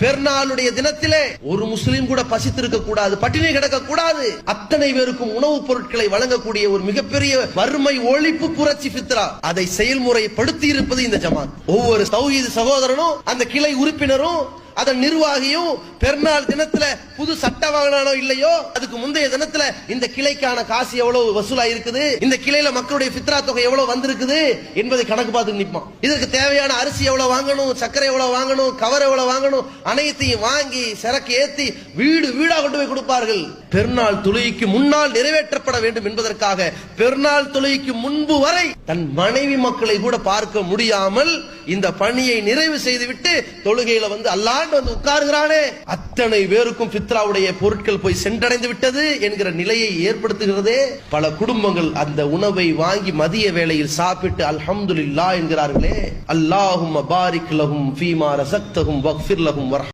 பெருநாளுடைய தினத்திலே ஒரு முஸ்லீம் கூட பசித்திருக்க கூடாது, பட்டினி கிடக்க கூடாது. அத்தனை பேருக்கும் உணவுப் பொருட்களை வழங்கக்கூடிய ஒரு மிகப்பெரிய வறுமை ஒழிப்பு புரட்சி ஃபித்ரா, அதை செயல்முறைப்படுத்தி இருப்பது இந்த ஜமாத். ஒவ்வொரு தௌஹீத் சகோதரனும் அந்த கிளை உறுப்பினரும் அதன் நிர்வாகியும் பெருநாள் தினத்துல புது சட்ட வாங்கினானோ இல்லையோ, அதுக்கு முந்தைய தினத்துல இந்த கிளைக்கான காசு எவ்வளவு வசூலா இருக்குது, இந்த கிளையில மக்களுடைய ஃபித்ரா தொகை எவ்வளவு வந்திருக்குது என்பதை கணக்கு பார்த்து நிற்பான். இதற்கு தேவையான அரிசி எவ்வளவு வாங்கணும், சர்க்கரை எவ்வளவு வாங்கணும், கவர் எவ்வளவு வாங்கணும், அனைத்தையும் வாங்கி சரக்கு ஏத்தி வீடு வீடா கொண்டு போய் கொடுப்பார்கள். பெருநாள் தொழுகைக்கு முன்னால் நிறைவேற்றப்பட வேண்டும் என்பதற்காக பெருநாள் தொழுகைக்கு முன்பு வரை தன் மனைவி மக்களை கூட பார்க்க முடியாமல் இந்த பணியை நிறைவு செய்துவிட்டு தொழுகையில வந்து அல்லாண்டு வந்து உட்காருகிறானே, அத்தனை பேருக்கும் ஃபித்ராவுடைய பொருட்கள் போய் சென்றடைந்து விட்டது என்கிற நிலையை ஏற்படுத்துகிறதே. பல குடும்பங்கள் அந்த உணவை வாங்கி மதிய வேளையில் சாப்பிட்டு அல்ஹம்துலில்லாஹ் என்கிறார்களே. அல்லாஹும்ம பாரிக் லஹும் ஃபீமா ரஸக்தஹும் வக்ஃபிர் லஹும் வர்ஹம்.